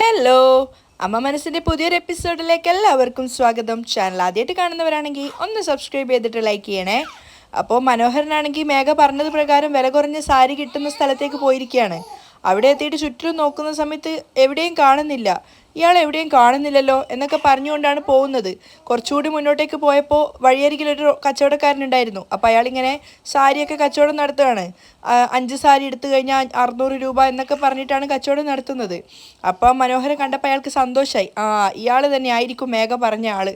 Hello, അമ്മ മനസ്സിൻ്റെ പുതിയൊരു എപ്പിസോഡിലേക്ക് എല്ലാവർക്കും സ്വാഗതം. ചാനൽ ആദ്യമായിട്ട് കാണുന്നവരാണെങ്കിൽ ഒന്ന് സബ്സ്ക്രൈബ് ചെയ്തിട്ട് ലൈക്ക് ചെയ്യണേ. അപ്പോൾ മനോഹരനാണെങ്കിൽ മേഘ പറഞ്ഞത് പ്രകാരം വില കുറഞ്ഞ സാരി കിട്ടുന്ന സ്ഥലത്തേക്ക് പോയിരിക്കുകയാണ്. അവിടെ എത്തിയിട്ട് ചുറ്റും നോക്കുന്ന സമയത്ത് എവിടെയും കാണുന്നില്ല. ഇയാൾ എവിടെയും കാണുന്നില്ലല്ലോ എന്നൊക്കെ പറഞ്ഞുകൊണ്ടാണ് പോകുന്നത്. കുറച്ചുകൂടി മുന്നോട്ടേക്ക് പോയപ്പോൾ വഴിയരികിലൊരു കച്ചവടക്കാരനുണ്ടായിരുന്നു. അപ്പോൾ അയാളിങ്ങനെ സാരിയൊക്കെ കച്ചവടം നടത്തുകയാണ്. 5 സാരി എടുത്തു കഴിഞ്ഞാൽ 600 രൂപ എന്നൊക്കെ പറഞ്ഞിട്ടാണ് കച്ചവടം നടത്തുന്നത്. അപ്പം മനോഹരം കണ്ടപ്പോൾ അയാൾക്ക് സന്തോഷമായി. ഇയാൾ തന്നെ ആയിരിക്കും മേഘ പറഞ്ഞ ആൾ,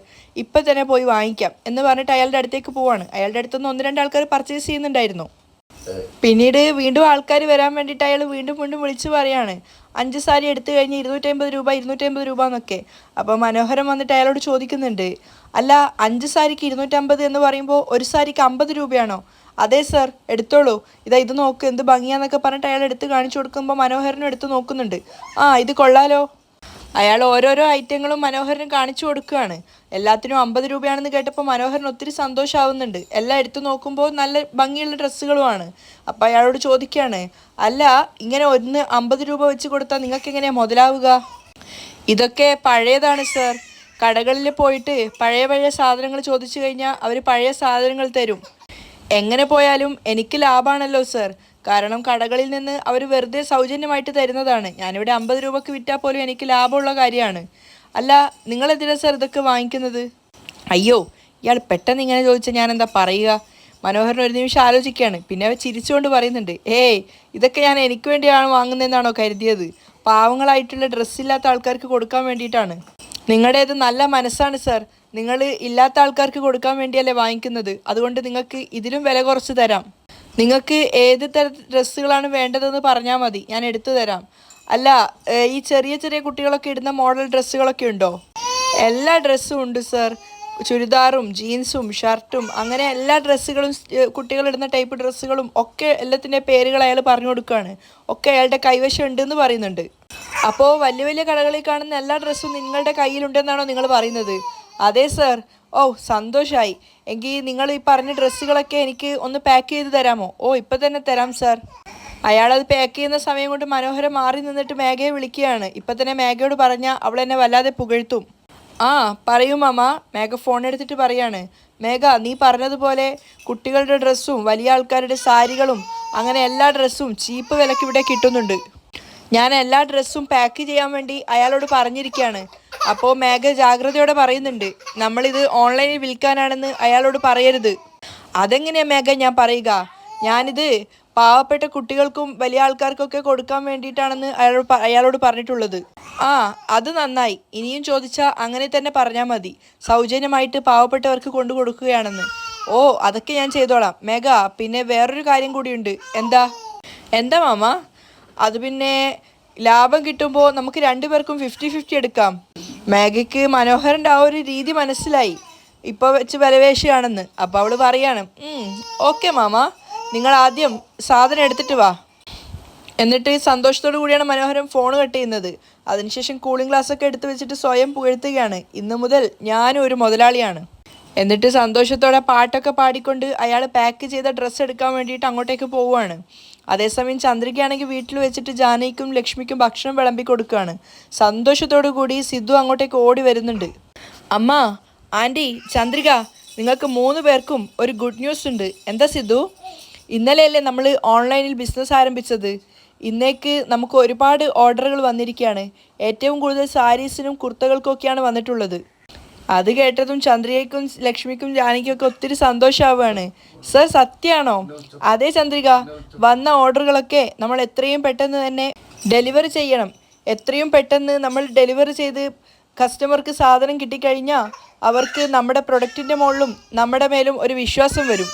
ഇപ്പം തന്നെ പോയി വാങ്ങിക്കാം എന്ന് പറഞ്ഞിട്ട് അയാളുടെ അടുത്തേക്ക് പോവാണ്. അയാളുടെ അടുത്തുനിന്ന് 1-2 ആൾക്കാർ പർച്ചേസ് ചെയ്യുന്നുണ്ടായിരുന്നു. പിന്നീട് വീണ്ടും ആൾക്കാർ വരാൻ വേണ്ടിയിട്ട് അയാൾ വീണ്ടും വിളിച്ച് പറയാണ് 5 സാരി എടുത്തു കഴിഞ്ഞ് 250 രൂപ എന്നൊക്കെ. അപ്പോൾ മനോഹരം വന്നിട്ട് അയാളോട് ചോദിക്കുന്നുണ്ട്, അല്ല 5 സാരിക്ക് 250 എന്ന് പറയുമ്പോൾ ഒരു സാരിക്ക് 50 രൂപയാണോ? അതെ സർ, എടുത്തോളൂ, ഇത് നോക്ക് എന്ത് ഭംഗിയാന്നൊക്കെ പറഞ്ഞിട്ട് അയാൾ എടുത്ത് കാണിച്ചു കൊടുക്കുമ്പോൾ മനോഹരനും എടുത്ത് നോക്കുന്നുണ്ട്. ഇത് കൊള്ളാലോ. അയാൾ ഓരോരോ ഐറ്റങ്ങളും മനോഹരന് കാണിച്ചു കൊടുക്കുകയാണ്. എല്ലാത്തിനും 50 രൂപയാണെന്ന് കേട്ടപ്പോൾ മനോഹരന് ഒത്തിരി സന്തോഷമാവുന്നുണ്ട്. എല്ലാം എടുത്തു നോക്കുമ്പോൾ നല്ല ഭംഗിയുള്ള ഡ്രസ്സുകളുമാണ്. അപ്പോൾ അയാളോട് ചോദിക്കുകയാണ്, അല്ല ഇങ്ങനെ 50 രൂപ വെച്ച് കൊടുത്താൽ നിങ്ങൾക്ക് എങ്ങനെയാണ് മുതലാവുക? ഇതൊക്കെ പഴയതാണ് സർ. കടകളിൽ പോയിട്ട് പഴയ സാധനങ്ങൾ ചോദിച്ചു കഴിഞ്ഞാൽ അവർ പഴയ സാധനങ്ങൾ തരും. എങ്ങനെ പോയാലും എനിക്ക് ലാഭമാണല്ലോ സർ. കാരണം കടകളിൽ നിന്ന് അവർ വെറുതെ സൗജന്യമായിട്ട് തരുന്നതാണ്. ഞാനിവിടെ 50 രൂപയ്ക്ക് വിറ്റാൽ പോലും എനിക്ക് ലാഭമുള്ള കാര്യമാണ്. അല്ല നിങ്ങളെന്തിനാണ് സർ ഇതൊക്കെ വാങ്ങിക്കുന്നത്? അയ്യോ, ഇയാൾ പെട്ടെന്ന് ഇങ്ങനെ ചോദിച്ചാൽ ഞാൻ എന്താ പറയുക? മനോഹരൻ ഒരു നിമിഷം ആലോചിക്കുകയാണ്. പിന്നെ ചിരിച്ചുകൊണ്ട് പറയുന്നുണ്ട്, ഇതൊക്കെ ഞാൻ എനിക്ക് വേണ്ടിയാണ് വാങ്ങുന്നതെന്നാണോ കരുതിയത്? പാവങ്ങളായിട്ടുള്ള ഡ്രസ്സില്ലാത്ത ആൾക്കാർക്ക് കൊടുക്കാൻ വേണ്ടിയിട്ടാണ്. നിങ്ങളുടേത് നല്ല മനസ്സാണ് സർ. നിങ്ങൾ ഇല്ലാത്ത ആൾക്കാർക്ക് കൊടുക്കാൻ വേണ്ടിയല്ലേ വാങ്ങിക്കുന്നത്. അതുകൊണ്ട് നിങ്ങൾക്ക് ഇതിലും വില കുറച്ച് തരാം. നിങ്ങൾക്ക് ഏത് തരം ഡ്രസ്സുകളാണ് വേണ്ടതെന്ന് പറഞ്ഞാൽ മതി, ഞാൻ എടുത്തു തരാം. അല്ല ഈ ചെറിയ കുട്ടികളൊക്കെ ഇടുന്ന മോഡൽ ഡ്രസ്സുകളൊക്കെ ഉണ്ടോ? എല്ലാ ഡ്രസ്സും ഉണ്ട് സർ. ചുരിദാറും ജീൻസും ഷർട്ടും അങ്ങനെ എല്ലാ ഡ്രസ്സുകളും, കുട്ടികളിടുന്ന ടൈപ്പ് ഡ്രസ്സുകളും ഒക്കെ എല്ലാത്തിൻ്റെ പേരുകൾ അയാൾ പറഞ്ഞു കൊടുക്കുകയാണ്. ഒക്കെ അയാളുടെ കൈവശം ഉണ്ടെന്ന് പറയുന്നുണ്ട്. അപ്പോൾ വലിയ കടകളിൽ കാണുന്ന എല്ലാ ഡ്രസ്സും നിങ്ങളുടെ കയ്യിലുണ്ടെന്നാണോ നിങ്ങൾ പറയുന്നത്? അതെ സർ. സന്തോഷമായി. എങ്കിൽ നിങ്ങൾ ഈ പറഞ്ഞ ഡ്രസ്സുകളൊക്കെ എനിക്ക് ഒന്ന് പാക്ക് ചെയ്ത് തരാമോ? ഇപ്പം തന്നെ തരാം സർ. അയാളത് പാക്ക് ചെയ്യുന്ന സമയം കൊണ്ട് മനോഹരം മാറി നിന്നിട്ട് മേഘയെ വിളിക്കുകയാണ്. ഇപ്പം തന്നെ മേഘയോട് പറഞ്ഞാൽ അവൾ എന്നെ വല്ലാതെ പുകഴ്ത്തും. പറയൂ മാമ. മേഘ ഫോൺ എടുത്തിട്ട് പറയാണ്, മേഘ നീ പറഞ്ഞതുപോലെ കുട്ടികളുടെ ഡ്രസ്സും വലിയ ആൾക്കാരുടെ സാരികളും അങ്ങനെ എല്ലാ ഡ്രസ്സും ചീപ്പ് വിലക്ക് ഇവിടെ കിട്ടുന്നുണ്ട്. ഞാൻ എല്ലാ ഡ്രസ്സും പാക്ക് ചെയ്യാൻ വേണ്ടി അയാളോട് പറഞ്ഞിരിക്കുകയാണ്. അപ്പോൾ മേഘ ജാഗ്രതയോടെ പറയുന്നുണ്ട്, നമ്മളിത് ഓൺലൈനിൽ വിൽക്കാനാണെന്ന് അയാളോട് പറയരുത്. അതെങ്ങനെയാണ് മേഘ ഞാൻ പറയുക? ഞാനിത് പാവപ്പെട്ട കുട്ടികൾക്കും വലിയ ആൾക്കാർക്കൊക്കെ കൊടുക്കാൻ വേണ്ടിയിട്ടാണെന്ന് അയാളോട് പറഞ്ഞിട്ടുള്ളത്. അത് നന്നായി. ഇനിയും ചോദിച്ചാൽ അങ്ങനെ തന്നെ പറഞ്ഞാൽ മതി, സൗജന്യമായിട്ട് പാവപ്പെട്ടവർക്ക് കൊണ്ടു കൊടുക്കുകയാണെന്ന്. അതൊക്കെ ഞാൻ ചെയ്തോളാം. മേഘ പിന്നെ വേറൊരു കാര്യം കൂടിയുണ്ട്. എന്താ മാമ? അത് പിന്നെ ലാഭം കിട്ടുമ്പോൾ നമുക്ക് 2 പേർക്കും 50-50 എടുക്കാം. മേഘയ്ക്ക് മനോഹരൻ്റെ ആ ഒരു രീതി മനസ്സിലായി, ഇപ്പോൾ വെച്ച് വിലവേശയാണെന്ന്. അപ്പോൾ അവൾ പറയാണ്, ഓക്കെ മാമ, നിങ്ങൾ ആദ്യം സാധനം എടുത്തിട്ട് വാ. എന്നിട്ട് സന്തോഷത്തോടു കൂടിയാണ് മനോഹരൻ ഫോൺ കട്ട് ചെയ്യുന്നത്. അതിനുശേഷം കൂളിംഗ് ഗ്ലാസ്സൊക്കെ എടുത്ത് വെച്ചിട്ട് സ്വയം പുകഴ്ത്തുകയാണ്, ഇന്ന് മുതൽ ഞാനും ഒരു മുതലാളിയാണ്. എന്നിട്ട് സന്തോഷത്തോടെ പാട്ടൊക്കെ പാടിക്കൊണ്ട് അയാൾ പാക്ക് ചെയ്ത ഡ്രസ്സ് എടുക്കാൻ വേണ്ടിയിട്ട് അങ്ങോട്ടേക്ക് പോവുകയാണ്. അതേസമയം ചന്ദ്രികയാണെങ്കിൽ വീട്ടിൽ വെച്ചിട്ട് ജാനകിക്കും ലക്ഷ്മിക്കും ഭക്ഷണം വിളമ്പി കൊടുക്കുകയാണ്. സന്തോഷത്തോടു കൂടി സിദ്ധു അങ്ങോട്ടേക്ക് ഓടി വരുന്നുണ്ട്. അമ്മ, ആൻറ്റി, ചന്ദ്രിക, നിങ്ങൾക്ക് 3 പേർക്കും ഒരു ഗുഡ് ന്യൂസ് ഉണ്ട്. എന്താ സിദ്ധു? ഇന്നലെയല്ലേ നമ്മൾ ഓൺലൈനിൽ ബിസിനസ് ആരംഭിച്ചത്. ഇന്നേക്ക് നമുക്ക് ഒരുപാട് ഓർഡറുകൾ വന്നിരിക്കുകയാണ്. ഏറ്റവും കൂടുതൽ സാരീസിനും കുർത്തകൾക്കൊക്കെയാണ് വന്നിട്ടുള്ളത്. അത് കേട്ടതും ചന്ദ്രികയ്ക്കും ലക്ഷ്മിക്കും ജാനകിക്കൊക്കെ ഒത്തിരി സന്തോഷമാവുകയാണ്. സർ, സത്യമാണോ? അതെ ചന്ദ്രിക, വന്ന ഓർഡറുകളൊക്കെ നമ്മൾ എത്രയും പെട്ടെന്ന് തന്നെ ഡെലിവറി ചെയ്യണം. എത്രയും പെട്ടെന്ന് നമ്മൾ ഡെലിവറി ചെയ്ത് കസ്റ്റമർക്ക് സാധനം കിട്ടിക്കഴിഞ്ഞാൽ അവർക്ക് നമ്മുടെ പ്രൊഡക്റ്റിൻ്റെ മുകളിലും നമ്മുടെ മേലും ഒരു വിശ്വാസം വരും.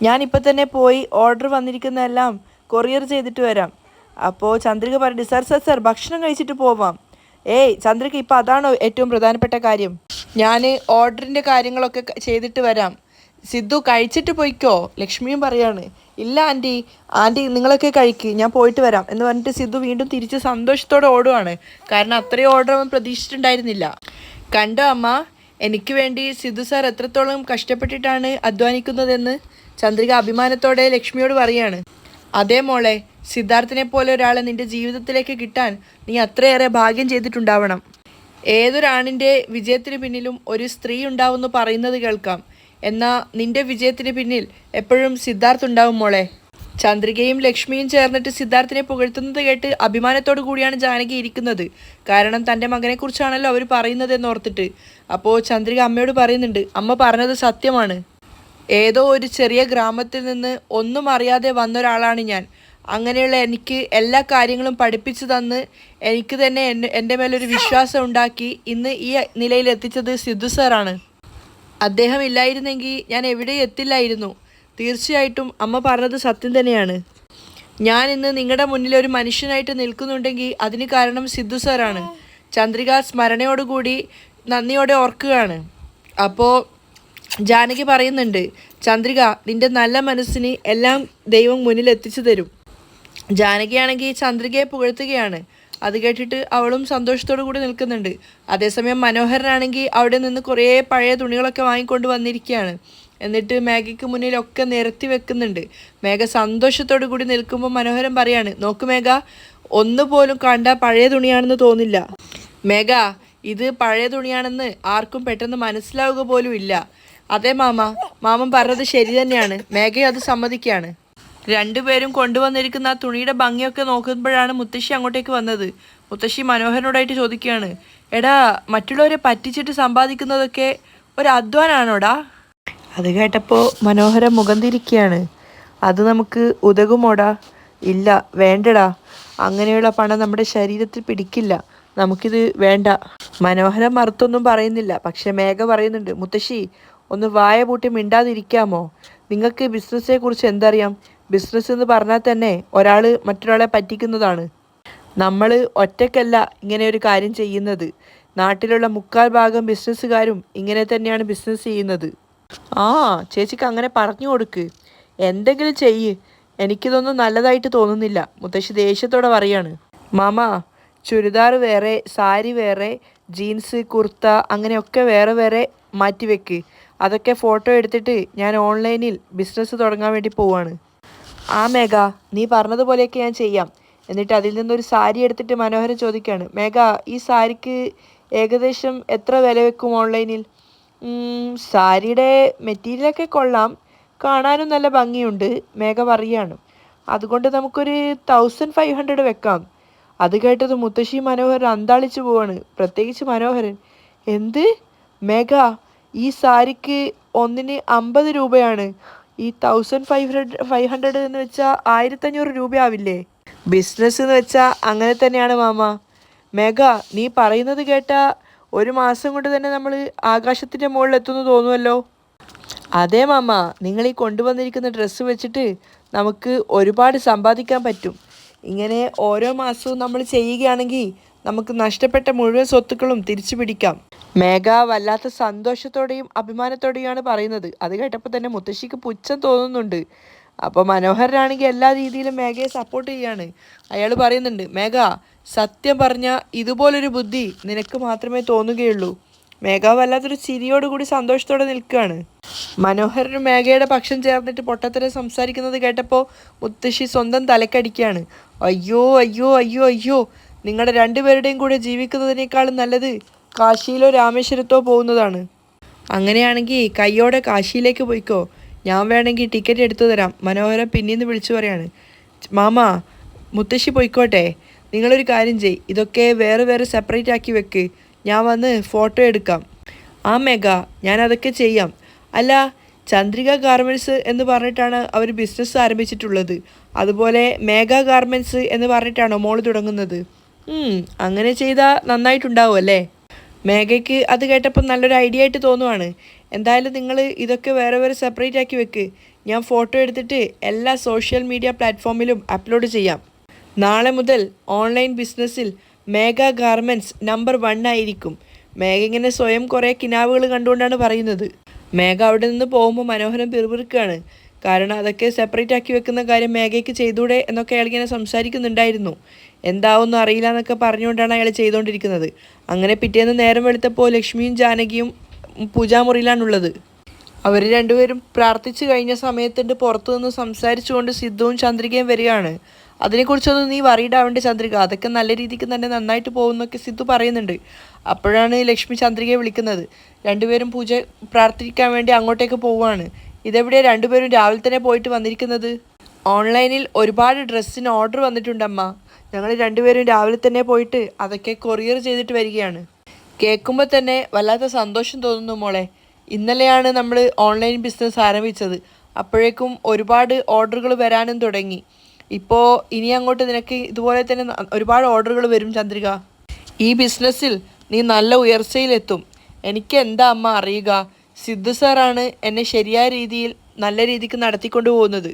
ഞാനിപ്പോൾ തന്നെ പോയി ഓർഡർ വന്നിരിക്കുന്നതെല്ലാം കൊറിയർ ചെയ്തിട്ട് വരാം. അപ്പോൾ ചന്ദ്രിക പറഞ്ഞു, സർ ഭക്ഷണം കഴിച്ചിട്ട് പോവാം. ചന്ദ്രിക, ഇപ്പോൾ അതാണോ ഏറ്റവും പ്രധാനപ്പെട്ട കാര്യം? ഞാൻ ഓർഡറിൻ്റെ കാര്യങ്ങളൊക്കെ ചെയ്തിട്ട് വരാം. സിദ്ധു, കഴിച്ചിട്ട് പോയിക്കോ. ലക്ഷ്മിയും പറയാണ്, ഇല്ല ആൻറ്റി നിങ്ങളൊക്കെ കഴിക്ക്, ഞാൻ പോയിട്ട് വരാം എന്ന് പറഞ്ഞിട്ട് സിദ്ധു വീണ്ടും തിരിച്ച് സന്തോഷത്തോടെ ഓടുവാണ്. കാരണം അത്രയും ഓർഡർ അവൻ പ്രതീക്ഷിച്ചിട്ടുണ്ടായിരുന്നില്ല. കണ്ടോ അമ്മ, എനിക്ക് വേണ്ടി സിദ്ധു സാർ എത്രത്തോളം കഷ്ടപ്പെട്ടിട്ടാണ് അധ്വാനിക്കുന്നതെന്ന് ചന്ദ്രിക അഭിമാനത്തോടെ ലക്ഷ്മിയോട് പറയാണ്. അതേ മോളെ, സിദ്ധാർത്ഥിനെ പോലെ ഒരാളെ നിന്റെ ജീവിതത്തിലേക്ക് കിട്ടാൻ നീ അത്രയേറെ ഭാഗ്യം ചെയ്തിട്ടുണ്ടാവണം. ഏതൊരാണിൻ്റെ വിജയത്തിന് പിന്നിലും ഒരു സ്ത്രീ ഉണ്ടാവുമെന്ന് പറയുന്നത് കേൾക്കാം. എന്നാൽ നിന്റെ വിജയത്തിന് പിന്നിൽ എപ്പോഴും സിദ്ധാർത്ഥ് ഉണ്ടാവും മോളെ. ചന്ദ്രികയും ലക്ഷ്മിയും ചേർന്നിട്ട് സിദ്ധാർത്ഥിനെ പുകഴ്ത്തുന്നത് കേട്ട് അഭിമാനത്തോടു കൂടിയാണ് ജാനകി ഇരിക്കുന്നത്. കാരണം തൻ്റെ മകനെക്കുറിച്ചാണല്ലോ അവർ പറയുന്നത് എന്നോർത്തിട്ട്. അപ്പോൾ ചന്ദ്രിക അമ്മയോട് പറയുന്നുണ്ട്, അമ്മ പറഞ്ഞത് സത്യമാണ്. ഏതോ ഒരു ചെറിയ ഗ്രാമത്തിൽ നിന്ന് ഒന്നും അറിയാതെ വന്നൊരാളാണ് ഞാൻ. അങ്ങനെയുള്ള എനിക്ക് എല്ലാ കാര്യങ്ങളും പഠിപ്പിച്ചു തന്ന് എനിക്ക് തന്നെ എൻ്റെ മേലൊരു വിശ്വാസം ഉണ്ടാക്കി ഇന്ന് ഈ നിലയിൽ എത്തിച്ചത് സിദ്ധു സാറാണ്. അദ്ദേഹം ഇല്ലായിരുന്നെങ്കിൽ ഞാൻ എവിടെയും എത്തില്ലായിരുന്നു. തീർച്ചയായിട്ടും അമ്മ പറഞ്ഞത് സത്യം തന്നെയാണ്. ഞാൻ ഇന്ന് നിങ്ങളുടെ മുന്നിൽ ഒരു മനുഷ്യനായിട്ട് നിൽക്കുന്നുണ്ടെങ്കിൽ അതിന് കാരണം സിദ്ധു സാറാണ്. ചന്ദ്രിക സ്മരണയോടുകൂടി നന്ദിയോടെ ഓർക്കുകയാണ്. അപ്പോൾ ജാനകി പറയുന്നുണ്ട്, ചന്ദ്രിക നിൻ്റെ നല്ല മനസ്സിന് എല്ലാം ദൈവം മുന്നിൽ എത്തിച്ചു തരും. ജാനകിയാണെങ്കിൽ ചന്ദ്രികയെ പുകഴ്ത്തുകയാണ്. അത് കേട്ടിട്ട് അവളും സന്തോഷത്തോടു കൂടി നിൽക്കുന്നുണ്ട്. അതേസമയം മനോഹരനാണെങ്കിൽ അവിടെ നിന്ന് കുറേ പഴയ തുണികളൊക്കെ വാങ്ങിക്കൊണ്ട് വന്നിരിക്കുകയാണ്. എന്നിട്ട് മേഘയ്ക്ക് മുന്നിലൊക്കെ നിരത്തി വെക്കുന്നുണ്ട്. മേഘ സന്തോഷത്തോടു കൂടി നിൽക്കുമ്പോൾ മനോഹരൻ പറയാണ്, നോക്ക് മേഘ, ഒന്നുപോലും കണ്ട പഴയ തുണിയാണെന്ന് തോന്നില്ല. മേഘ, ഇത് പഴയ തുണിയാണെന്ന് ആർക്കും പെട്ടെന്ന് മനസ്സിലാവുക പോലും ഇല്ല. അതെ മാമൻ പറഞ്ഞത് ശരി തന്നെയാണ്. മേഘയും അത് സമ്മതിക്കുകയാണ്. രണ്ടുപേരും കൊണ്ടുവന്നിരിക്കുന്ന ആ തുണിയുടെ ഭംഗിയൊക്കെ നോക്കുമ്പോഴാണ് മുത്തശ്ശി അങ്ങോട്ടേക്ക് വന്നത്. മുത്തശ്ശി മനോഹരനോടായിട്ട് ചോദിക്കുകയാണ്, എടാ, മറ്റുള്ളവരെ പറ്റിച്ചിട്ട് സമ്പാദിക്കുന്നതൊക്കെ ഒരു അധ്വാനാണോടാ? അത് കേട്ടപ്പോൾ മനോഹരൻ മുഖം തിരിക്കുകയാണ്. അത് നമുക്ക് ഉതകുമോടാ? ഇല്ല, വേണ്ടടാ. അങ്ങനെയുള്ള പണം നമ്മുടെ ശരീരത്തിൽ പിടിക്കില്ല. നമുക്കിത് വേണ്ട. മനോഹരൻ മറുത്തൊന്നും പറയുന്നില്ല. പക്ഷെ മേഘ പറയുന്നുണ്ട്, മുത്തശ്ശി ഒന്ന് വായ പൂട്ടി മിണ്ടാതിരിക്കാമോ? നിങ്ങൾക്ക് ബിസിനസ്സെക്കുറിച്ച് എന്തറിയാം? ബിസിനസ് എന്ന് പറഞ്ഞാൽ തന്നെ ഒരാൾ മറ്റൊരാളെ പറ്റിക്കുന്നതാണ്. നമ്മൾ ഒറ്റയ്ക്കല്ല ഇങ്ങനെ ഒരു കാര്യം ചെയ്യുന്നത്. നാട്ടിലുള്ള 3/4 ബിസിനസ്സുകാരും ഇങ്ങനെ തന്നെയാണ് ബിസിനസ് ചെയ്യുന്നത്. ആ, ചേച്ചിക്ക് അങ്ങനെ പറഞ്ഞു കൊടുക്ക്. എന്തെങ്കിലും ചെയ്യ്. എനിക്കിതൊന്നും നല്ലതായിട്ട് തോന്നുന്നില്ല. മുത്തശ്ശി ദേഷ്യത്തോടെ പറയാണ്. ചുരിദാർ വേറെ, സാരി വേറെ, ജീൻസ്, കുർത്ത അങ്ങനെയൊക്കെ വേറെ വേറെ മാറ്റിവെക്ക്. അതൊക്കെ ഫോട്ടോ എടുത്തിട്ട് ഞാൻ ഓൺലൈനിൽ ബിസിനസ് തുടങ്ങാൻ വേണ്ടി പോവാണ്. ആ മേഘ, നീ പറഞ്ഞതുപോലെയൊക്കെ ഞാൻ ചെയ്യാം. എന്നിട്ട് അതിൽ നിന്നൊരു സാരി എടുത്തിട്ട് മനോഹരൻ ചോദിക്കുകയാണ്, മേഘ, ഈ സാരിക്ക് ഏകദേശം എത്ര വില വെക്കും ഓൺലൈനിൽ? സാരിയുടെ മെറ്റീരിയലൊക്കെ കൊള്ളാം, കാണാനും നല്ല ഭംഗിയുണ്ട്, മേഘ പറയുകയാണ്. അതുകൊണ്ട് നമുക്കൊരു 1500 വെക്കാം. അത് കേട്ടത് മുത്തശ്ശി മനോഹരൻ അന്താളിച്ചു പോവാണ്. പ്രത്യേകിച്ച് മനോഹരൻ. എന്ത് മേഘ, ഈ സാരിക്ക് ഒന്നിന് 50 രൂപയാണ്. ഈ 1500 എന്ന് വെച്ചാൽ 1500 രൂപയാവില്ലേ? ബിസിനസ് എന്ന് വെച്ചാൽ അങ്ങനെ തന്നെയാണ് മേഘ, നീ പറയുന്നത് കേട്ടാ ഒരു മാസം കൊണ്ട് തന്നെ നമ്മൾ ആകാശത്തിൻ്റെ മുകളിൽ എത്തുന്നു തോന്നുമല്ലോ. അതെ നിങ്ങൾ ഈ കൊണ്ടുവന്നിരിക്കുന്ന ഡ്രസ്സ് വെച്ചിട്ട് നമുക്ക് ഒരുപാട് സമ്പാദിക്കാൻ പറ്റും. ഇങ്ങനെ ഓരോ മാസവും നമ്മൾ ചെയ്യുകയാണെങ്കിൽ നമുക്ക് നഷ്ടപ്പെട്ട മുഴുവൻ സ്വത്തുക്കളും തിരിച്ചു പിടിക്കാം. മേഘ വല്ലാത്ത സന്തോഷത്തോടെയും അഭിമാനത്തോടെയുമാണ് പറയുന്നത്. അത് കേട്ടപ്പോൾ തന്നെ മുത്തശ്ശിക്ക് പുച്ഛം തോന്നുന്നുണ്ട്. അപ്പോൾ മനോഹരനാണെങ്കിൽ എല്ലാ രീതിയിലും മേഘയെ സപ്പോർട്ട് ചെയ്യാണ്. അയാൾ പറയുന്നുണ്ട്, മേഘ, സത്യം പറഞ്ഞാൽ ഇതുപോലൊരു ബുദ്ധി നിനക്ക് മാത്രമേ തോന്നുകയുള്ളൂ. മേഘ വല്ലാത്തൊരു ചിരിയോടുകൂടി സന്തോഷത്തോടെ നിൽക്കുകയാണ്. മനോഹരനും മേഘയുടെ പക്ഷം ചേർന്നിട്ട് പൊട്ടത്തരം സംസാരിക്കുന്നത് കേട്ടപ്പോൾ മുത്തശ്ശി സ്വന്തം തലക്കടിക്കുകയാണ്. അയ്യോ അയ്യോ അയ്യോ അയ്യോ, നിങ്ങളുടെ രണ്ടുപേരുടെയും കൂടെ ജീവിക്കുന്നതിനേക്കാളും നല്ലത് കാശിയിലോ രാമേശ്വരത്തോ പോകുന്നതാണ്. അങ്ങനെയാണെങ്കിൽ കയ്യോടെ കാശിയിലേക്ക് പോയിക്കോ, ഞാൻ വേണമെങ്കിൽ ടിക്കറ്റ് എടുത്തു തരാം. മനോഹരൻ പിന്നീന്ന് വിളിച്ചു പറയാണ്. മുത്തശ്ശി പോയിക്കോട്ടെ, നിങ്ങളൊരു കാര്യം ചെയ്, ഇതൊക്കെ വേറെ വേറെ സെപ്പറേറ്റ് ആക്കി വെക്ക്, ഞാൻ വന്ന് ഫോട്ടോ എടുക്കാം. ആ മേഘ, ഞാൻ അതൊക്കെ ചെയ്യാം. അല്ല, ചന്ദ്രിക ഗാർമെൻറ്റ്സ് എന്ന് പറഞ്ഞിട്ടാണ് അവർ ബിസിനസ് ആരംഭിച്ചിട്ടുള്ളത്. അതുപോലെ മേഘ ഗാർമെൻറ്റ്സ് എന്ന് പറഞ്ഞിട്ടാണോ മോള് തുടങ്ങുന്നത്? അങ്ങനെ ചെയ്താൽ നന്നായിട്ടുണ്ടാവും അല്ലേ? മേഘയ്ക്ക് അത് കേട്ടപ്പോൾ നല്ലൊരു ഐഡിയ ആയിട്ട് തോന്നുവാണ്. എന്തായാലും നിങ്ങൾ ഇതൊക്കെ വേറെ വേറെ സെപ്പറേറ്റ് ആക്കി വെക്ക്. ഞാൻ ഫോട്ടോ എടുത്തിട്ട് എല്ലാ സോഷ്യൽ മീഡിയ പ്ലാറ്റ്ഫോമിലും അപ്ലോഡ് ചെയ്യാം. നാളെ മുതൽ ഓൺലൈൻ ബിസിനസ്സിൽ മേഘ ഗാർമെൻറ്റ്സ് നമ്പർ 1 ആയിരിക്കും. മേഘ ഇങ്ങനെ സ്വയം കുറേ കിനാവുകൾ കണ്ടുകൊണ്ടാണ് പറയുന്നത്. മേഘ അവിടെ നിന്ന് പോകുമ്പോൾ മനോഹരൻ പിറുപിറുക്കുകയാണ്. കാരണം അതൊക്കെ സെപ്പറേറ്റ് ആക്കി വെക്കുന്ന കാര്യം മേഘയ്ക്ക് ചെയ്തൂടെ എന്നൊക്കെ അയാൾ ഇങ്ങനെ സംസാരിക്കുന്നുണ്ടായിരുന്നു. എന്താവൊന്നും അറിയില്ല എന്നൊക്കെ പറഞ്ഞുകൊണ്ടാണ് അയാൾ ചെയ്തുകൊണ്ടിരിക്കുന്നത്. അങ്ങനെ പിറ്റേന്ന് നേരം വെളുത്തപ്പോൾ ലക്ഷ്മിയും ജാനകിയും പൂജാമുറിയിലാണുള്ളത്. അവർ രണ്ടുപേരും പ്രാർത്ഥിച്ചു കഴിഞ്ഞ സമയത്തിൻ്റെ പുറത്തു നിന്ന് സംസാരിച്ചുകൊണ്ട് സിദ്ധുവും ചന്ദ്രികയും വരികയാണ്. അതിനെക്കുറിച്ചൊന്നും നീ വറീഡ് ആവേണ്ട ചന്ദ്രിക, അതൊക്കെ നല്ല രീതിക്ക് തന്നെ നന്നായിട്ട് പോകുന്നൊക്കെ സിദ്ധു പറയുന്നുണ്ട്. അപ്പോഴാണ് ലക്ഷ്മി ചന്ദ്രികയെ വിളിക്കുന്നത്. രണ്ടുപേരും പൂജ പ്രാർത്ഥിക്കാൻ വേണ്ടി അങ്ങോട്ടേക്ക് പോവുകയാണ്. ഇതെവിടെ രണ്ടുപേരും രാവിലെ തന്നെ പോയിട്ട് വന്നിരിക്കുന്നത്? ഓൺലൈനിൽ ഒരുപാട് ഡ്രസ്സിന് ഓർഡർ വന്നിട്ടുണ്ടമ്മ. ഞങ്ങൾ രണ്ടുപേരും രാവിലെ തന്നെ പോയിട്ട് അതൊക്കെ കൊറിയർ ചെയ്തിട്ട് വരികയാണ്. കേൾക്കുമ്പോൾ തന്നെ വല്ലാത്ത സന്തോഷം തോന്നുന്നു മോളെ. ഇന്നലെയാണ് നമ്മൾ ഓൺലൈൻ ബിസിനസ് ആരംഭിച്ചത്. അപ്പോഴേക്കും ഒരുപാട് ഓർഡറുകൾ വരാനും തുടങ്ങി. ഇപ്പോൾ ഇനി അങ്ങോട്ട് നിനക്ക് ഇതുപോലെ തന്നെ ഒരുപാട് ഓർഡറുകൾ വരും ചന്ദ്രിക. ഈ ബിസിനസ്സിൽ നീ നല്ല ഉയർച്ചയിലെത്തും. എനിക്ക് എന്താ അമ്മ അറിയുക, സിദ്ധു സാറാണ് എന്നെ ശരിയായ രീതിയിൽ നല്ല രീതിക്ക് നടത്തിക്കൊണ്ടു പോകുന്നത്.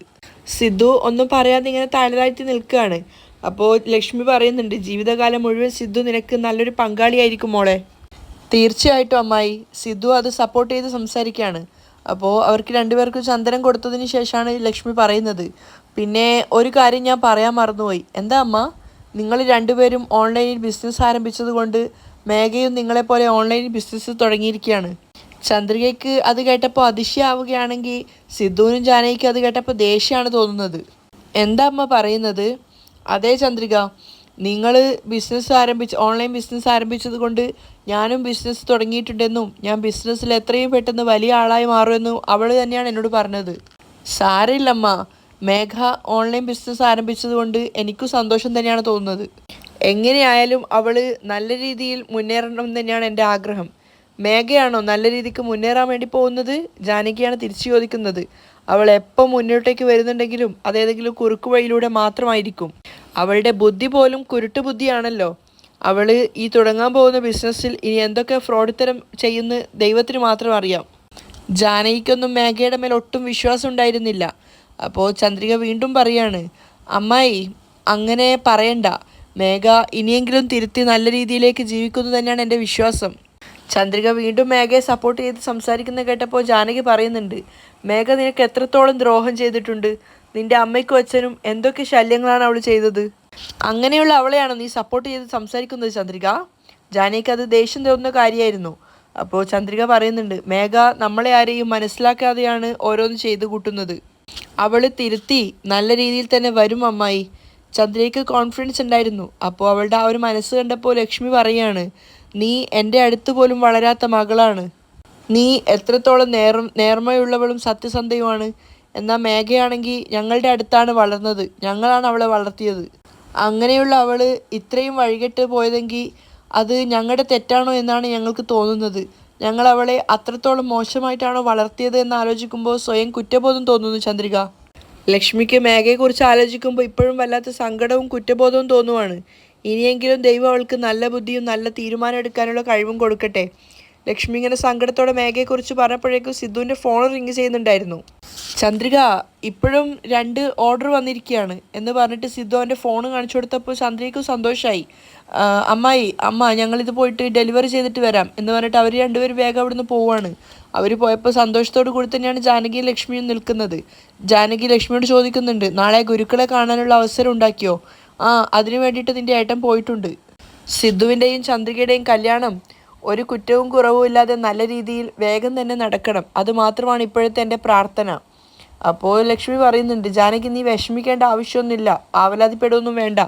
സിദ്ധു ഒന്നും പറയാതെ ഇങ്ങനെ താഴ്താഴ്ത്തി നിൽക്കുകയാണ്. അപ്പോൾ ലക്ഷ്മി പറയുന്നുണ്ട്, ജീവിതകാലം മുഴുവൻ സിദ്ധു നിനക്ക് നല്ലൊരു പങ്കാളിയായിരിക്കും മോളെ. തീർച്ചയായിട്ടും അമ്മായി. സിദ്ധു അത് സപ്പോർട്ട് ചെയ്ത് സംസാരിക്കുകയാണ്. അപ്പോൾ അവർക്ക് രണ്ടുപേർക്കും ചന്ദനം കൊടുത്തതിന് ശേഷമാണ് ലക്ഷ്മി പറയുന്നത്, പിന്നെ ഒരു കാര്യം ഞാൻ പറയാൻ മറന്നുപോയി. എന്താ അമ്മ? നിങ്ങൾ രണ്ടുപേരും ഓൺലൈനിൽ ബിസിനസ് ആരംഭിച്ചത് കൊണ്ട് മേഘയും നിങ്ങളെപ്പോലെ ഓൺലൈനിൽ ബിസിനസ് തുടങ്ങിയിരിക്കുകയാണ്. ചന്ദ്രികയ്ക്ക് അത് കേട്ടപ്പോൾ അതിശയാവുകയാണെങ്കിൽ സിദ്ധുവിനും ജാനകിക്കും അത് കേട്ടപ്പോൾ ദേഷ്യമാണ് തോന്നുന്നത്. എന്താ അമ്മ പറയുന്നത്? അതേ ചന്ദ്രിക, നിങ്ങൾ ഓൺലൈൻ ബിസിനസ് ആരംഭിച്ചത് കൊണ്ട് ഞാനും ബിസിനസ് തുടങ്ങിയിട്ടുണ്ടെന്നും ഞാൻ ബിസിനസ്സിൽ എത്രയും പെട്ടെന്ന് വലിയ ആളായി മാറുമെന്നും അവൾ തന്നെയാണ് എന്നോട് പറഞ്ഞത്. സാരമില്ലമ്മ, മേഘ ഓൺലൈൻ ബിസിനസ് ആരംഭിച്ചത് കൊണ്ട് എനിക്കും സന്തോഷം തന്നെയാണ് തോന്നുന്നത്. എങ്ങനെയായാലും അവൾ നല്ല രീതിയിൽ മുന്നേറണം എന്ന് തന്നെയാണ് എൻ്റെ ആഗ്രഹം. മേഘയാണോ നല്ല രീതിക്ക് മുന്നേറാൻ വേണ്ടി പോകുന്നത്? ജാനകിയാണ് തിരിച്ചു ചോദിക്കുന്നത്. അവൾ എപ്പോൾ മുന്നോട്ടേക്ക് വരുന്നുണ്ടെങ്കിലും അതേതെങ്കിലും കുറുക്കു വഴിയിലൂടെ മാത്രമായിരിക്കും. അവളുടെ ബുദ്ധി പോലും കുരുട്ട് ബുദ്ധിയാണല്ലോ. അവൾ ഈ തുടങ്ങാൻ പോകുന്ന ബിസിനസ്സിൽ ഇനി എന്തൊക്കെ ഫ്രോഡിത്തരം ചെയ്യുന്ന ദൈവത്തിന് മാത്രം അറിയാം. ജാനകിക്കൊന്നും മേഘയുടെ മേൽ ഒട്ടും വിശ്വാസം ഉണ്ടായിരുന്നില്ല. അപ്പോൾ ചന്ദ്രിക വീണ്ടും പറയാണ്, അമ്മായി അങ്ങനെ പറയണ്ട, മേഘ ഇനിയെങ്കിലും തിരുത്തി നല്ല രീതിയിലേക്ക് ജീവിക്കുന്നു തന്നെയാണ് എൻ്റെ വിശ്വാസം. ചന്ദ്രിക വീണ്ടും മേഘയെ സപ്പോർട്ട് ചെയ്ത് സംസാരിക്കുന്ന കേട്ടപ്പോൾ ജാനകി പറയുന്നുണ്ട്, മേഘ നിനക്ക് എത്രത്തോളം ദ്രോഹം ചെയ്തിട്ടുണ്ട്? നിന്റെ അമ്മയ്ക്കും അച്ഛനും എന്തൊക്കെ ശല്യങ്ങളാണ് അവൾ ചെയ്തത്? അങ്ങനെയുള്ള അവളെയാണോ നീ സപ്പോർട്ട് ചെയ്ത് സംസാരിക്കുന്നത് ചന്ദ്രിക? ജാനകിക്ക് അത് ദേഷ്യം തോന്നുന്ന കാര്യമായിരുന്നു. അപ്പോൾ ചന്ദ്രിക പറയുന്നുണ്ട്, മേഘ നമ്മളെ ആരെയും മനസ്സിലാക്കാതെയാണ് ഓരോന്ന് ചെയ്തു കൂട്ടുന്നത്. അവൾ തിരുത്തി നല്ല രീതിയിൽ തന്നെ വരും അമ്മായി. ചന്ദ്രികയ്ക്ക് കോൺഫിഡൻസ് ഉണ്ടായിരുന്നു. അപ്പോൾ അവളുടെ ആ ഒരു മനസ്സ് കണ്ടപ്പോൾ ലക്ഷ്മി പറയാണ്, നീ എൻ്റെ അടുത്ത് പോലും വളരാത്ത മകളാണ്. നീ എത്രത്തോളം നേർമയുള്ളവളും സത്യസന്ധയുമാണ്. എന്നാൽ മേഘയാണെങ്കിൽ ഞങ്ങളുടെ അടുത്താണ് വളർന്നത്. ഞങ്ങളാണ് അവളെ വളർത്തിയത്. അങ്ങനെയുള്ള അവൾ ഇത്രയും വഴികെട്ട് പോയതെങ്കിൽ അത് ഞങ്ങളുടെ തെറ്റാണോ എന്നാണ് ഞങ്ങൾക്ക് തോന്നുന്നത്. ഞങ്ങൾ അവളെ അത്രത്തോളം മോശമായിട്ടാണോ വളർത്തിയത് എന്ന് ആലോചിക്കുമ്പോൾ സ്വയം കുറ്റബോധം തോന്നുന്നു ചന്ദ്രിക. ലക്ഷ്മിക്ക് മേഘയെക്കുറിച്ച് ആലോചിക്കുമ്പോൾ ഇപ്പോഴും വല്ലാത്ത സങ്കടവും കുറ്റബോധവും തോന്നുവാണ്. ഇനിയെങ്കിലും ദൈവം അവൾക്ക് നല്ല ബുദ്ധിയും നല്ല തീരുമാനം എടുക്കാനുള്ള കഴിവും കൊടുക്കട്ടെ. ലക്ഷ്മി ഇങ്ങനെ സങ്കടത്തോടെ മേഘയെക്കുറിച്ച് പറഞ്ഞപ്പോഴേക്കും സിദ്ധുവിൻ്റെ ഫോൺ റിങ് ചെയ്യുന്നുണ്ടായിരുന്നു. ചന്ദ്രിക, ഇപ്പോഴും 2 ഓർഡർ വന്നിരിക്കുകയാണ് എന്ന് പറഞ്ഞിട്ട് സിദ്ധു അവൻ്റെ ഫോൺ കാണിച്ചു കൊടുത്തപ്പോൾ ചന്ദ്രികയ്ക്കും സന്തോഷമായി. അമ്മ ഞങ്ങളിത് പോയിട്ട് ഡെലിവറി ചെയ്തിട്ട് വരാം എന്ന് പറഞ്ഞിട്ട് അവർ രണ്ടുപേരും വേഗം അവിടുന്ന് പോവുകയാണ്. അവർ പോയപ്പോൾ സന്തോഷത്തോടു കൂടി തന്നെയാണ് ജാനകിയും ലക്ഷ്മിയും നിൽക്കുന്നത്. ജാനകി ലക്ഷ്മിയോട് ചോദിക്കുന്നുണ്ട്, നാളെ ഗുരുക്കളെ കാണാനുള്ള അവസരം ഉണ്ടാക്കിയോ? അതിനു വേണ്ടിയിട്ട് നിൻ്റെ ഏട്ടൻ പോയിട്ടുണ്ട്. സിദ്ധുവിൻ്റെയും ചന്ദ്രികയുടെയും കല്യാണം ഒരു കുറ്റവും കുറവും ഇല്ലാതെ നല്ല രീതിയിൽ വേഗം തന്നെ നടക്കണം. അതുമാത്രമാണ് ഇപ്പോഴത്തെ എൻ്റെ പ്രാർത്ഥന. അപ്പോൾ ലക്ഷ്മി പറയുന്നുണ്ട്, ജാനകി നീ വിഷമിക്കേണ്ട ആവശ്യമൊന്നുമില്ല, ആവലാതിപ്പെടുകയൊന്നും വേണ്ട.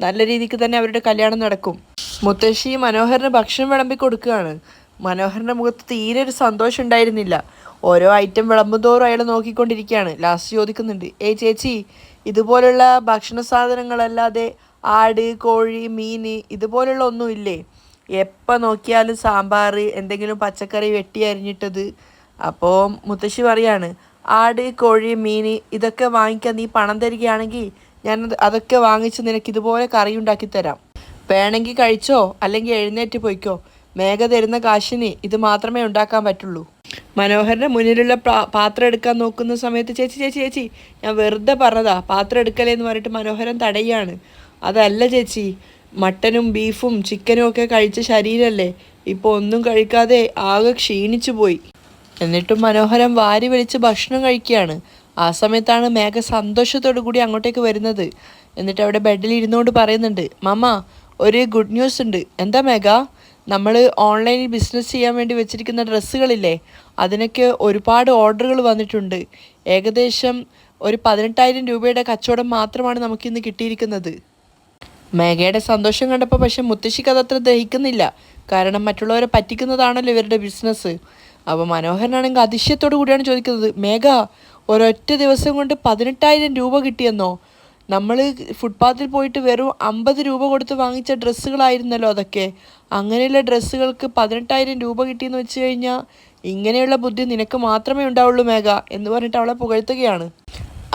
നല്ല രീതിക്ക് തന്നെ അവരുടെ കല്യാണം നടക്കും. മുത്തശ്ശി മനോഹറിന് ഭക്ഷണം വിളമ്പി കൊടുക്കുകയാണ്. മനോഹറിൻ്റെ മുഖത്ത് തീരെ ഒരു സന്തോഷം ഉണ്ടായിരുന്നില്ല. ഓരോ ഐറ്റം വിളമ്പുന്തോറും അയാൾ നോക്കിക്കൊണ്ടിരിക്കുകയാണ്. ലാസ്റ്റ് ചോദിക്കുന്നുണ്ട്, ചേച്ചി, ഇതുപോലുള്ള ഭക്ഷണ സാധനങ്ങളല്ലാതെ ആട്, കോഴി, മീൻ ഇതുപോലുള്ള ഒന്നുമില്ലേ? എപ്പോൾ നോക്കിയാലും സാമ്പാർ, എന്തെങ്കിലും പച്ചക്കറി വെട്ടി അരിഞ്ഞിട്ടത്. അപ്പോൾ മുത്തശ്ശി പറയാണ്, ആട്, കോഴി, മീൻ ഇതൊക്കെ വാങ്ങിക്കാൻ നീ പണം തരികയാണെങ്കിൽ ഞാൻ അതൊക്കെ വാങ്ങിച്ച് നിനക്ക് ഇതുപോലെ കറി ഉണ്ടാക്കി തരാം. വേണമെങ്കിൽ കഴിച്ചോ, അല്ലെങ്കിൽ എഴുന്നേറ്റ് പോയിക്കോ. മേഘ തരുന്ന കാശിന് ഇത് മാത്രമേ ഉണ്ടാക്കാൻ പറ്റുള്ളൂ. മനോഹറിൻ്റെ മുന്നിലുള്ള പാത്രം എടുക്കാൻ നോക്കുന്ന സമയത്ത് ചേച്ചി ഞാൻ വെറുതെ പറഞ്ഞതാ, പാത്രം എടുക്കലേന്ന് പറഞ്ഞിട്ട് മനോഹരൻ തടയാണ്. അതല്ല ചേച്ചി, മട്ടനും ബീഫും ചിക്കനും ഒക്കെ കഴിച്ച ശരീരമല്ലേ, ഇപ്പോൾ ഒന്നും കഴിക്കാതെ ആകെ ക്ഷീണിച്ചു പോയി. എന്നിട്ടും മനോഹരൻ വാരി വലിച്ച് ഭക്ഷണം കഴിക്കുകയാണ്. ആ സമയത്താണ് മേഘ സന്തോഷത്തോടു കൂടി അങ്ങോട്ടേക്ക് വരുന്നത്. എന്നിട്ട് അവിടെ ബെഡിൽ ഇരുന്നുകൊണ്ട് പറയുന്നുണ്ട്, മമ്മ ഒരു ഗുഡ് ന്യൂസ് ഉണ്ട്. എന്താ മേഘ? നമ്മൾ ഓൺലൈനിൽ ബിസിനസ് ചെയ്യാൻ വേണ്ടി വെച്ചിരിക്കുന്ന ഡ്രസ്സുകളില്ലേ, അതിനൊക്കെ ഒരുപാട് ഓർഡറുകൾ വന്നിട്ടുണ്ട്. ഏകദേശം ഒരു 18,000 രൂപയുടെ കച്ചവടം മാത്രമാണ് നമുക്കിന്ന് കിട്ടിയിരിക്കുന്നത്. മേഘയുടെ സന്തോഷം കണ്ടപ്പോൾ പക്ഷെ മുത്തശ്ശിക്ക് അതത്ര ദഹിക്കുന്നില്ല. കാരണം മറ്റുള്ളവരെ പറ്റിക്കുന്നതാണല്ലോ ഇവരുടെ ബിസിനസ്. അപ്പോൾ മനോഹരനാണെങ്കിൽ അതിശയത്തോടു കൂടിയാണ് ചോദിക്കുന്നത്, മേഘ ഒരൊറ്റ ദിവസം കൊണ്ട് 18,000 രൂപ കിട്ടിയെന്നോ? നമ്മൾ ഫുട്പാത്തിൽ പോയിട്ട് വെറും 50 രൂപ കൊടുത്ത് വാങ്ങിച്ച ഡ്രസ്സുകളായിരുന്നല്ലോ അതൊക്കെ. അങ്ങനെയുള്ള ഡ്രസ്സുകൾക്ക് 18,000 രൂപ കിട്ടിയെന്ന് വെച്ച് കഴിഞ്ഞാൽ ഇങ്ങനെയുള്ള ബുദ്ധി നിനക്ക് മാത്രമേ ഉണ്ടാവുള്ളൂ മേഘ എന്ന് പറഞ്ഞിട്ട് അവളെ പുകഴ്ത്തുകയാണ്.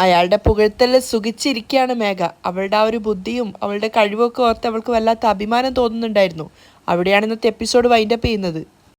അയാളുടെ പുകഴ്ത്തലിൽ സുഖിച്ചിരിക്കുകയാണ് മേഘ. അവളുടെ ആ ഒരു ബുദ്ധിയും അവളുടെ കഴിവൊക്കെ ഓർത്ത് അവൾക്ക് വല്ലാത്ത അഭിമാനം തോന്നുന്നുണ്ടായിരുന്നു. അവിടെയാണ് ഇന്നത്തെ എപ്പിസോഡ് വൈൻഡപ്പ് ചെയ്യുന്നത്.